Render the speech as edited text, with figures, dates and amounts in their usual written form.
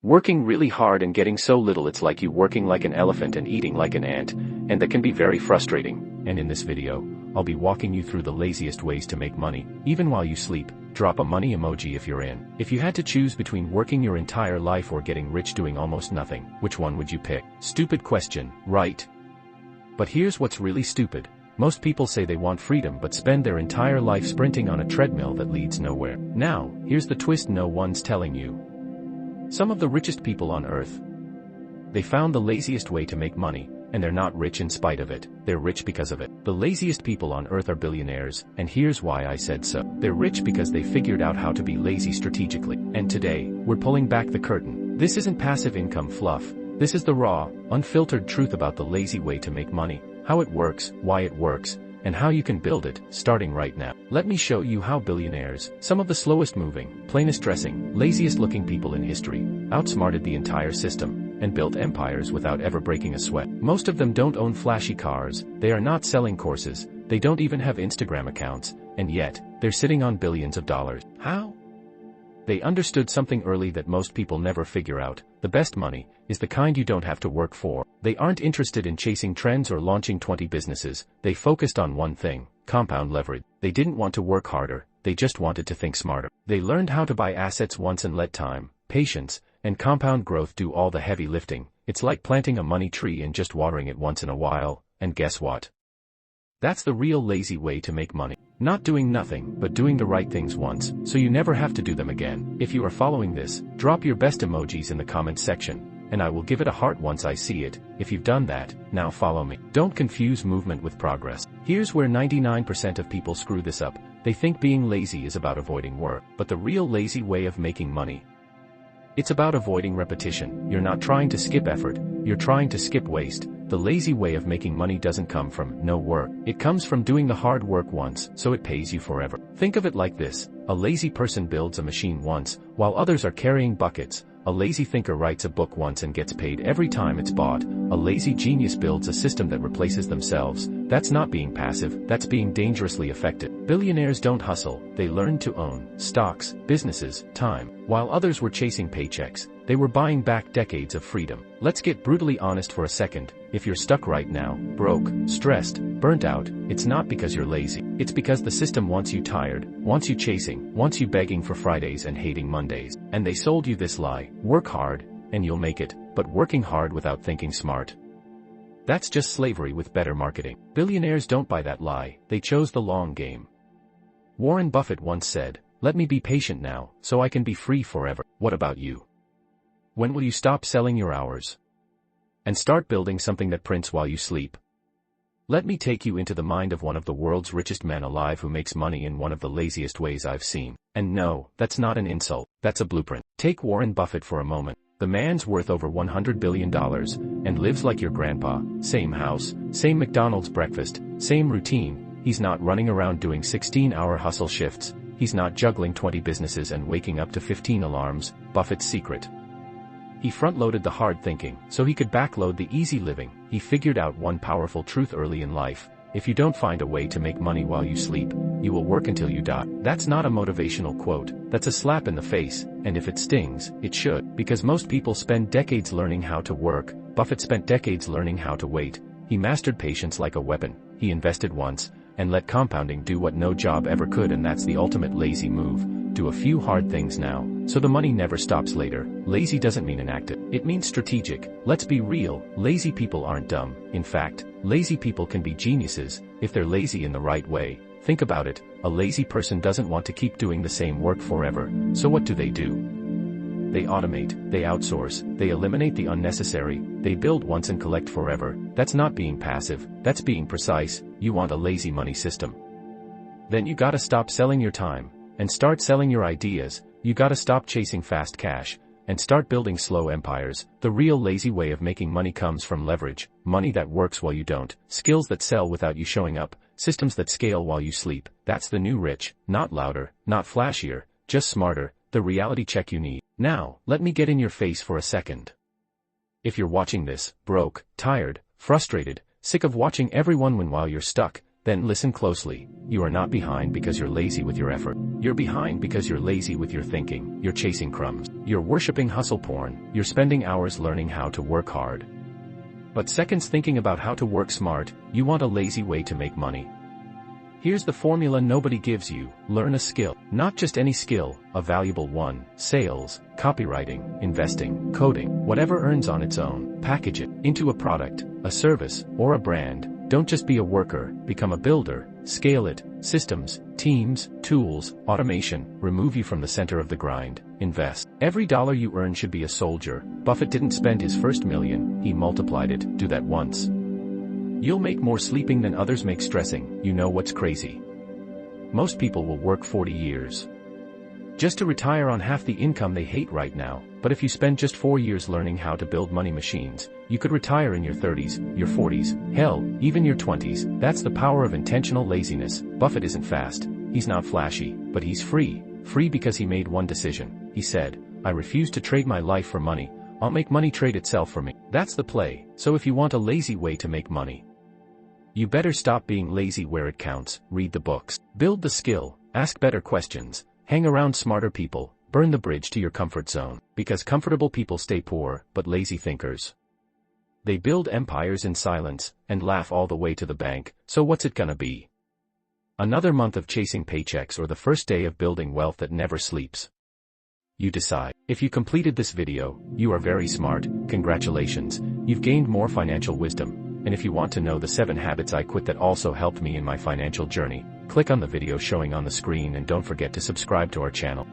Working really hard and getting so little it's like you working like an elephant and eating like an ant, and that can be very frustrating. And in this video, I'll be walking you through the laziest ways to make money, even while you sleep. Drop a money emoji if you're in. If you had to choose between working your entire life or getting rich doing almost nothing, which one would you pick? Stupid question, right? But here's what's really stupid. Most people say they want freedom but spend their entire life sprinting on a treadmill that leads nowhere. Now, here's the twist no one's telling you. Some of the richest people on earth, they found the laziest way to make money, and they're not rich in spite of it, they're rich because of it. The laziest people on earth are billionaires, and here's why I said so. They're rich because they figured out how to be lazy strategically. And today, we're pulling back the curtain. This isn't passive income fluff. This is the raw, unfiltered truth about the lazy way to make money, how it works, why it works, and how you can build it, starting right now. Let me show you how billionaires, some of the slowest moving, plainest dressing, laziest looking people in history, outsmarted the entire system, and built empires without ever breaking a sweat. Most of them don't own flashy cars, they are not selling courses, they don't even have Instagram accounts, and yet, they're sitting on billions of dollars. How? They understood something early that most people never figure out. The best money is the kind you don't have to work for. They aren't interested in chasing trends or launching 20 businesses. They focused on one thing, compound leverage. They didn't want to work harder, they just wanted to think smarter. They learned how to buy assets once and let time, patience, and compound growth do all the heavy lifting. It's like planting a money tree and just watering it once in a while, and guess what? That's the real lazy way to make money. Not doing nothing, but doing the right things once, so you never have to do them again. If you are following this, drop your best emojis in the comments section, and I will give it a heart once I see it. If you've done that, now follow me. Don't confuse movement with progress. Here's where 99% of people screw this up. They think being lazy is about avoiding work, but the real lazy way of making money, it's about avoiding repetition. You're not trying to skip effort, you're trying to skip waste. The lazy way of making money doesn't come from no work. It comes from doing the hard work once, so it pays you forever. Think of it like this. A lazy person builds a machine once, while others are carrying buckets. A lazy thinker writes a book once and gets paid every time it's bought. A lazy genius builds a system that replaces themselves. That's not being passive, that's being dangerously effective. Billionaires don't hustle, they learn to own stocks, businesses, time. While others were chasing paychecks, they were buying back decades of freedom. Let's get brutally honest for a second. If you're stuck right now, broke, stressed, burnt out, it's not because you're lazy. It's because the system wants you tired, wants you chasing, wants you begging for Fridays and hating Mondays. And they sold you this lie: work hard, and you'll make it, but working hard without thinking smart, that's just slavery with better marketing. Billionaires don't buy that lie, they chose the long game. Warren Buffett once said, "Let me be patient now, so I can be free forever." What about you? When will you stop selling your hours and start building something that prints while you sleep? Let me take you into the mind of one of the world's richest men alive who makes money in one of the laziest ways I've seen. And no, that's not an insult, that's a blueprint. Take Warren Buffett for a moment. The man's worth over $100 billion, and lives like your grandpa. Same house, same McDonald's breakfast, same routine. He's not running around doing 16-hour hustle shifts. He's not juggling 20 businesses and waking up to 15 alarms. Buffett's secret: he front-loaded the hard thinking, so he could backload the easy living. He figured out one powerful truth early in life: if you don't find a way to make money while you sleep, you will work until you die. That's not a motivational quote, that's a slap in the face, and if it stings, it should, because most people spend decades learning how to work. Buffett spent decades learning how to wait. He mastered patience like a weapon. He invested once, and let compounding do what no job ever could, and that's the ultimate lazy move. Do a few hard things now, so the money never stops later. Lazy doesn't mean inactive, it means strategic. Let's be real, lazy people aren't dumb. In fact, lazy people can be geniuses, if they're lazy in the right way. Think about it, a lazy person doesn't want to keep doing the same work forever, so what do? They automate, they outsource, they eliminate the unnecessary, they build once and collect forever. That's not being passive, that's being precise. You want a lazy money system? Then you gotta stop selling your time and start selling your ideas. You gotta stop chasing fast cash and start building slow empires. The real lazy way of making money comes from leverage, money that works while you don't, skills that sell without you showing up, systems that scale while you sleep. That's the new rich, not louder, not flashier, just smarter. The reality check you need. Now, let me get in your face for a second. If you're watching this, broke, tired, frustrated, sick of watching everyone win while you're stuck, Then listen closely. You are not behind because you're lazy with your effort. You're behind because you're lazy with your thinking. You're chasing crumbs. You're worshipping hustle porn. You're spending hours learning how to work hard, but seconds thinking about how to work smart. You want a lazy way to make money. Here's the formula nobody gives you. Learn a skill. Not just any skill, a valuable one. Sales, copywriting, investing, coding, whatever earns on its own. Package it into a product, a service, or a brand. Don't just be a worker, become a builder. Scale it. Systems, teams, tools, automation, remove you from the center of the grind. Invest. Every dollar you earn should be a soldier. Buffett didn't spend his first million, he multiplied it. Do that once. You'll make more sleeping than others make stressing. You know what's crazy? Most people will work 40 years just to retire on half the income they hate right now. But if you spend just 4 years learning how to build money machines, you could retire in your 30s, your 40s, hell, even your 20s. That's the power of intentional laziness. Buffett isn't fast, he's not flashy, but he's free. Free because he made one decision. He said, I refuse to trade my life for money. I'll make money trade itself for me. That's the play. So if you want a lazy way to make money, you better stop being lazy where it counts. Read the books. Build the skill. Ask better questions. Hang around smarter people. Burn the bridge to your comfort zone. Because comfortable people stay poor, but lazy thinkers, they build empires in silence, and laugh all the way to the bank. So what's it gonna be? Another month of chasing paychecks or the first day of building wealth that never sleeps? You decide. If you completed this video, you are very smart. Congratulations, you've gained more financial wisdom. And if you want to know the 7 habits I quit that also helped me in my financial journey, click on the video showing on the screen and don't forget to subscribe to our channel.